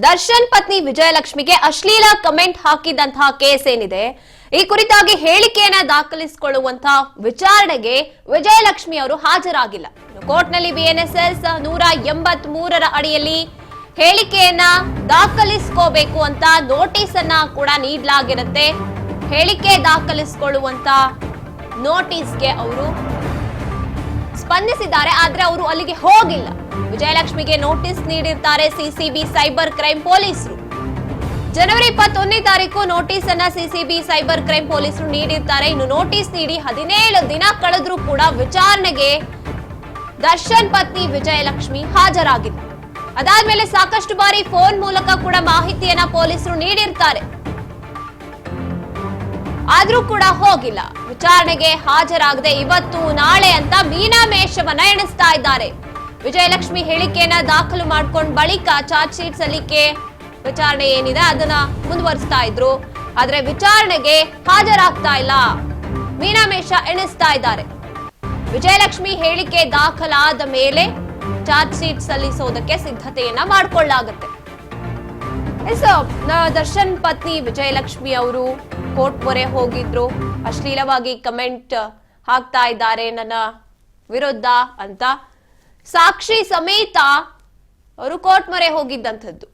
ದರ್ಶನ್ ಪತ್ನಿ ವಿಜಯಲಕ್ಷ್ಮಿಗೆ ಅಶ್ಲೀಲ comment ಹಾಕಿದಂತಹ case ಏನಿದೆ, ಈ ಕುರಿತಾಗಿ ಹೇಳಿಕೆಯನ್ನ ದಾಖಲಿಸಿಕೊಳ್ಳುವಂತಹ ವಿಚಾರಣೆಗೆ ವಿಜಯಲಕ್ಷ್ಮಿ ಅವರು ಹಾಜರಾಗಿಲ್ಲ. ಕೋರ್ಟ್ನಲ್ಲಿ ಬಿಎನ್ಎಸ್ಎಸ್ 183ರ ಅಡಿಯಲ್ಲಿ ಹೇಳಿಕೆಯನ್ನ ದಾಖಲಿಸಿಕೋಬೇಕು ಅಂತ ನೋಟಿಸ್ ಅನ್ನ ಕೂಡ ನೀಡಲಾಗಿರುತ್ತೆ. ಹೇಳಿಕೆ ದಾಖಲಿಸಿಕೊಳ್ಳುವಂತ ನೋಟಿಸ್ಗೆ ಅವರು ಸ್ಪಂದಿಸಿದ್ದಾರೆ, ಆದ್ರೆ ಅವರು ಅಲ್ಲಿಗೆ ಹೋಗಿಲ್ಲ. ವಿಜಯಲಕ್ಷ್ಮಿಗೆ ನೋಟಿಸ್ ನೀಡಿರ್ತಾರೆ ಸಿಸಿಬಿ ಸೈಬರ್ ಕ್ರೈಂ ಪೊಲೀಸರು. ಜನವರಿ 21ನೇ ತಾರೀಕು ನೋಟಿಸ್ ಅನ್ನ ಸಿಸಿಬಿ ಸೈಬರ್ ಕ್ರೈಂ ಪೊಲೀಸರು ನೀಡಿರ್ತಾರೆ. ಇನ್ನು ನೋಟಿಸ್ ನೀಡಿ 17 ದಿನ ಕಳೆದ್ರೂ ಕೂಡ ವಿಚಾರಣೆಗೆ ದರ್ಶನ್ ಪತ್ನಿ ವಿಜಯಲಕ್ಷ್ಮಿ ಹಾಜರಾಗಿಲ್ಲ. ಅದಾದ್ಮೇಲೆ ಸಾಕಷ್ಟು ಬಾರಿ ಫೋನ್ ಮೂಲಕ ಕೂಡ ಮಾಹಿತಿಯನ್ನ ಪೊಲೀಸರು ನೀಡಿರ್ತಾರೆ, ಆದ್ರೂ ಕೂಡ ಹೋಗಿಲ್ಲ. ವಿಚಾರಣೆಗೆ ಹಾಜರಾಗದೆ ಇವತ್ತು ನಾಳೆ ಅಂತ ಮೀನಾಮೇಷವನ್ನ ಎಣಿಸ್ತಾ ಇದ್ದಾರೆ. ವಿಜಯಲಕ್ಷ್ಮಿ ಹೇಳಿಕೆಯನ್ನ ದಾಖಲು ಮಾಡ್ಕೊಂಡ್ ಬಳಿಕ ಚಾರ್ಜ್ ಶೀಟ್ ಸಲ್ಲಿಕೆ ವಿಚಾರಣೆ ಏನಿದೆ ಅದನ್ನ ಮುಂದುವರಿಸ್ತಾ ಇದ್ರು, ಆದ್ರೆ ವಿಚಾರಣೆಗೆ ಹಾಜರಾಗ್ತಾ ಇಲ್ಲ. ಮೀನಾಮೇಷ ಎಣಿಸ್ತಾ ಇದ್ದಾರೆ. ವಿಜಯಲಕ್ಷ್ಮಿ ಹೇಳಿಕೆ ದಾಖಲಾದ ಮೇಲೆ ಚಾರ್ಜ್ ಶೀಟ್ ಸಲ್ಲಿಸೋದಕ್ಕೆ ಸಿದ್ಧತೆಯನ್ನ ಮಾಡಿಕೊಳ್ಳಲಾಗುತ್ತೆ. ದರ್ಶನ್ ಪತ್ನಿ ವಿಜಯಲಕ್ಷ್ಮಿ ಅವರು ಕೋರ್ಟ್ ಮೊರೆ ಹೋಗಿದ್ರು. ಅಶ್ಲೀಲವಾಗಿ ಕಮೆಂಟ್ ಹಾಕ್ತಾ ಇದ್ದಾರೆ ನನ್ನ ವಿರುದ್ಧ ಅಂತ ಸಾಕ್ಷಿ ಸಮೇತ ಅವರು ಕೋರ್ಟ್ ಮೊರೆ ಹೋಗಿದ್ದಂಥದ್ದು.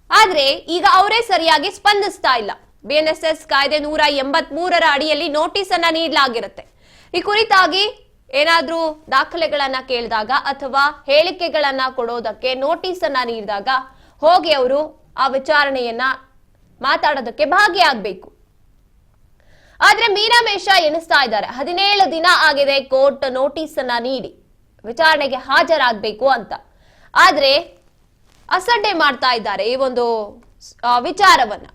ಆದ್ರೆ ಈಗ ಅವರೇ ಸರಿಯಾಗಿ ಸ್ಪಂದಿಸ್ತಾ ಇಲ್ಲ. ಬಿಎನ್ಎಸ್ಎಸ್ ಕಾಯ್ದೆ 183ರ ಅಡಿಯಲ್ಲಿ ನೋಟಿಸ್ ಅನ್ನ ನೀಡಲಾಗಿರುತ್ತೆ. ಈ ಕುರಿತಾಗಿ ಏನಾದ್ರೂ ದಾಖಲೆಗಳನ್ನ ಕೇಳಿದಾಗ ಅಥವಾ ಹೇಳಿಕೆಗಳನ್ನ ಕೊಡೋದಕ್ಕೆ ನೋಟಿಸ್ ಅನ್ನ ನೀಡಿದಾಗ ಹೋಗಿ ಅವರು ಆ ವಿಚಾರಣೆಯನ್ನ ಮಾತಾಡೋದಕ್ಕೆ ಭಾಗಿಯಾಗಬೇಕು. ಆದ್ರೆ ಮೀನಾಮೇಷ ಎಣಿಸ್ತಾ ಇದ್ದಾರೆ. 17 ದಿನ ಆಗಿದೆ ಕೋರ್ಟ್ ನೋಟಿಸ್ ಅನ್ನ ನೀಡಿ ವಿಚಾರಣೆಗೆ ಹಾಜರಾಗಬೇಕು ಅಂತ. ಆದ್ರೆ ಅಸಡ್ಡೆ ಮಾಡ್ತಾ ಇದ್ದಾರೆ ಈ ಒಂದು ವಿಚಾರವನ್ನ.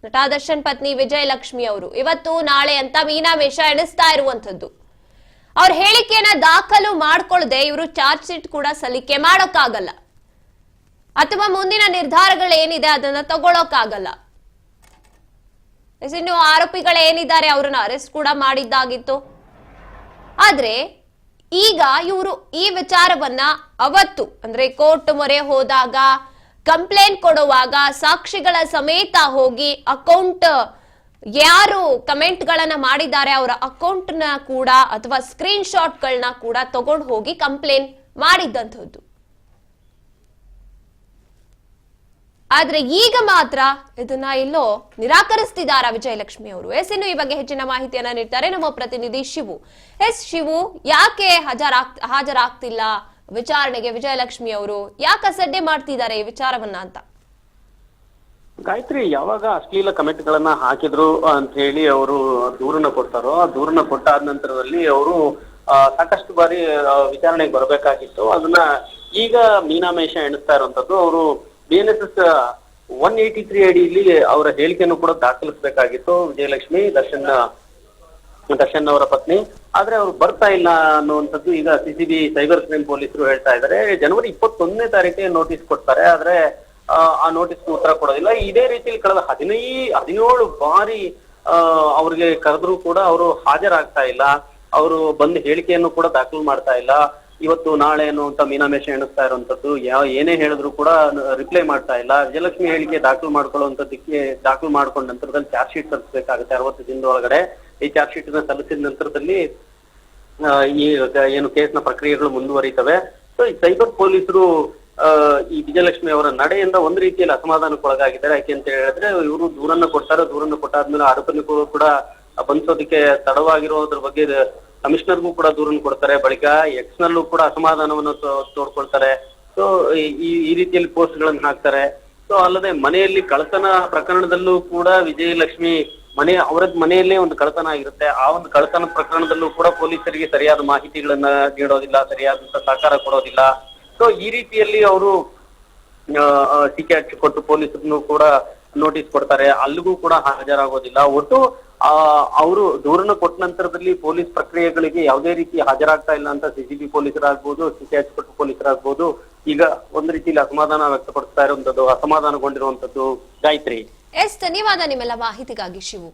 ನಟ ದರ್ಶನ್ ಪತ್ನಿ ವಿಜಯಲಕ್ಷ್ಮಿ ಅವರು ಇವತ್ತು ನಾಳೆ ಅಂತ ಮೀನಾಮೇಷ ಎಣಿಸ್ತಾ ಇರುವಂತದ್ದು. ಅವ್ರ ಹೇಳಿಕೆಯನ್ನ ದಾಖಲು ಮಾಡ್ಕೊಳ್ಳದೆ ಇವರು ಚಾರ್ಜ್ ಶೀಟ್ ಕೂಡ ಸಲ್ಲಿಕೆ ಮಾಡೋಕ್ಕಾಗಲ್ಲ, ಅಥವಾ ಮುಂದಿನ ನಿರ್ಧಾರಗಳೇನಿದೆ ಅದನ್ನ ತಗೊಳ್ಳೋಕ್ಕಾಗಲ್ಲ. ಇನ್ನು ಆರೋಪಿಗಳೇನಿದ್ದಾರೆ ಅವರನ್ನ ಅರೆಸ್ಟ್ ಕೂಡ ಮಾಡಿದ್ದಾಗಿತ್ತು. ಆದ್ರೆ ಈಗ ಇವರು ಈ ವಿಚಾರವನ್ನ ಅವತ್ತು ಅಂದ್ರೆ ಕೋರ್ಟ್ ಮೊರೆ ಹೋದಾಗ ಕಂಪ್ಲೇಂಟ್ ಕೊಡುವಾಗ ಸಾಕ್ಷಿಗಳ ಸಮೇತ ಹೋಗಿ ಅಕೌಂಟ್ ಯಾರು ಕಮೆಂಟ್ ಗಳನ್ನ ಮಾಡಿದ್ದಾರೆ ಅವರ ಅಕೌಂಟ್ ನ ಕೂಡ ಅಥವಾ ಸ್ಕ್ರೀನ್ ಶಾಟ್ ಗಳನ್ನ ಕೂಡ ತಗೊಂಡು ಹೋಗಿ ಕಂಪ್ಲೇಂಟ್ ಮಾಡಿದ್ದಂಥದ್ದು. ಆದ್ರೆ ಈಗ ಮಾತ್ರ ಇದನ್ನ ಎಲ್ಲೋ ನಿರಾಕರಿಸ್ತಿದ್ದಾರೆ ವಿಜಯಲಕ್ಷ್ಮಿ ಅವರು. ಇನ್ನು ಈ ಬಗ್ಗೆ ಹೆಚ್ಚಿನ ಮಾಹಿತಿಯನ್ನ ನೀಡ್ತಾರೆ ನಮ್ಮ ಪ್ರತಿನಿಧಿ ಶಿವು. ಶಿವು, ಯಾಕೆ ಹಾಜರಾಗ್ತಿಲ್ಲ ವಿಚಾರಣೆಗೆ ವಿಜಯಲಕ್ಷ್ಮಿ ಅವರು? ಯಾಕೆ ಅಸಡ್ಡೆ ಮಾಡ್ತಿದ್ದಾರೆ ಈ ವಿಚಾರವನ್ನ ಅಂತ? ಗಾಯತ್ರಿ, ಯಾವಾಗ ಅಶ್ಲೀಲ ಕಮೆಂಟ್ ಗಳನ್ನ ಹಾಕಿದ್ರು ಅಂತ ಹೇಳಿ ಅವರು ದೂರನ್ನ ಕೊಡ್ತಾರೋ, ಆ ದೂರನ್ನ ಕೊಟ್ಟಾದ ನಂತರದಲ್ಲಿ ಅವರು ಸಾಕಷ್ಟು ಬಾರಿ ವಿಚಾರಣೆಗೆ ಬರಬೇಕಾಗಿತ್ತು. ಅದನ್ನ ಈಗ ಮೀನಾಮೇಷ ಎಣಿಸ್ತಾ ಇರುವಂತದ್ದು. ಅವರು ಬಿಎನ್ಎಸ್ಎಸ್ 183 ಅಡಿಯಲ್ಲಿ ಅವರ ಹೇಳಿಕೆಯನ್ನು ಕೂಡ ದಾಖಲಿಸಬೇಕಾಗಿತ್ತು ವಿಜಯಲಕ್ಷ್ಮಿ, ದರ್ಶನ್ ಅವರ ಪತ್ನಿ. ಆದ್ರೆ ಅವ್ರು ಬರ್ತಾ ಇಲ್ಲ ಅನ್ನುವಂಥದ್ದು ಈಗ ಸಿಸಿಬಿ ಸೈಬರ್ ಕ್ರೈಂ ಪೊಲೀಸರು ಹೇಳ್ತಾ ಇದ್ದಾರೆ. ಜನವರಿ 21ನೇ ತಾರೀಕಿಗೆ ನೋಟಿಸ್ ಕೊಡ್ತಾರೆ, ಆದ್ರೆ ಆ ನೋಟಿಸ್ ಉತ್ತರ ಕೊಡೋದಿಲ್ಲ. ಇದೇ ರೀತಿಯಲ್ಲಿ ಕಳೆದ 17 ಬಾರಿ ಅವ್ರಿಗೆ ಕರೆದ್ರು ಕೂಡ ಅವರು ಹಾಜರಾಗ್ತಾ ಇಲ್ಲ. ಅವರು ಬಂದು ಹೇಳಿಕೆಯನ್ನು ಕೂಡ ದಾಖಲು ಮಾಡ್ತಾ ಇಲ್ಲ. ಇವತ್ತು ನಾಳೆ ಅನ್ನುವಂತ ಮೀನಾಮೇಷ ಎಣಿಸ್ತಾ ಇರುವಂತದ್ದು. ಏನೇ ಹೇಳಿದ್ರು ಕೂಡ ರಿಪ್ಲೈ ಮಾಡ್ತಾ ಇಲ್ಲ. ವಿಜಯಲಕ್ಷ್ಮಿ ಹೇಳಿಕೆ ದಾಖಲು ಮಾಡ್ಕೊಳ್ಳುವಂತದ್ದಕ್ಕೆ ದಾಖಲು ಮಾಡ್ಕೊಂಡ ನಂತರದಲ್ಲಿ ಚಾರ್ಜ್ ಶೀಟ್ ಸಲ್ಲಿಸಬೇಕಾಗುತ್ತೆ 60 ದಿನದ ಒಳಗಡೆ. ಈ ಚಾರ್ಜ್ ಶೀಟ್ ನ ಸಲ್ಲಿಸಿದ ನಂತರದಲ್ಲಿ ಈ ಏನು ಕೇಸ್ನ ಪ್ರಕ್ರಿಯೆಗಳು ಮುಂದುವರಿತವೆ. ಸೊ ಈ ಸೈಬರ್ ಪೊಲೀಸರು ಈ ವಿಜಯಲಕ್ಷ್ಮಿ ಅವರ ನಡೆಯಿಂದ ಒಂದು ರೀತಿಯಲ್ಲಿ ಅಸಮಾಧಾನಕ್ಕೊಳಗಾಗಿದ್ದಾರೆ. ಯಾಕೆ ಅಂತ ಹೇಳಿದ್ರೆ ಇವರು ದೂರನ್ನ ಕೊಡ್ತಾರೆ, ದೂರನ್ನ ಕೊಟ್ಟಾದ್ಮೇಲೆ ಆರೋಪನಿಗಳು ಕೂಡ ಬಂಧಿಸೋದಕ್ಕೆ ತಡವಾಗಿರೋದ್ರ ಬಗ್ಗೆ ಕಮಿಷನರ್ಗೂ ಕೂಡ ದೂರನ್ನು ಕೊಡ್ತಾರೆ. ಬಳಿಕ ಎಕ್ಸ್ ನಲ್ಲೂ ಕೂಡ ಅಸಮಾಧಾನವನ್ನು ತೋಡ್ಕೊಳ್ತಾರೆ. ಸೊ ಈ ರೀತಿಯಲ್ಲಿ ಪೋಸ್ಟ್ ಗಳನ್ನ ಹಾಕ್ತಾರೆ. ಸೊ ಅಲ್ಲದೆ ಮನೆಯಲ್ಲಿ ಕಳ್ಳತನ ಪ್ರಕರಣದಲ್ಲೂ ಕೂಡ ವಿಜಯಲಕ್ಷ್ಮಿ ಅವರ ಮನೆಯಲ್ಲೇ ಒಂದು ಕಳ್ಳತನ ಆಗಿರುತ್ತೆ. ಆ ಒಂದು ಕಳ್ಳತನ ಪ್ರಕರಣದಲ್ಲೂ ಕೂಡ ಪೊಲೀಸರಿಗೆ ಸರಿಯಾದ ಮಾಹಿತಿಗಳನ್ನ ನೀಡೋದಿಲ್ಲ, ಸರಿಯಾದಂತ ಸಹಕಾರ ಕೊಡೋದಿಲ್ಲ. ಸೊ ಈ ರೀತಿಯಲ್ಲಿ ಅವರು ಟೀಕೆ ಹಚ್ಚಿಕೊಟ್ಟು ಪೊಲೀಸರನ್ನು ಕೂಡ ನೋಟಿಸ್ ಕೊಡ್ತಾರೆ, ಅಲ್ಲಿಗೂ ಕೂಡ ಹಾಜರಾಗೋದಿಲ್ಲ. ಒಟ್ಟು ಅವರು ದೂರನ್ನು ಕೊಟ್ಟ ನಂತರದಲ್ಲಿ ಪೊಲೀಸ್ ಪ್ರಕ್ರಿಯೆಗಳಿಗೆ ಯಾವುದೇ ರೀತಿ ಹಾಜರಾಗ್ತಾ ಇಲ್ಲ ಅಂತ ಸಿಸಿಬಿ ಪೊಲೀಸರಾಗ್ಬೋದು, ಟೀಕೆ ಹಚ್ಚಿಕೊಟ್ಟು ಪೊಲೀಸರಾಗ್ಬೋದು ಈಗ ಒಂದು ರೀತಿಯಲ್ಲಿ ಅಸಮಾಧಾನ ವ್ಯಕ್ತಪಡಿಸ್ತಾ ಇರುವಂತದ್ದು, ಅಸಮಾಧಾನಗೊಂಡಿರುವಂತದ್ದು. ಗಾಯತ್ರಿ, ಧನ್ಯವಾದ ನಿಮ್ಮೆಲ್ಲ ಮಾಹಿತಿಗಾಗಿ ಶಿವು.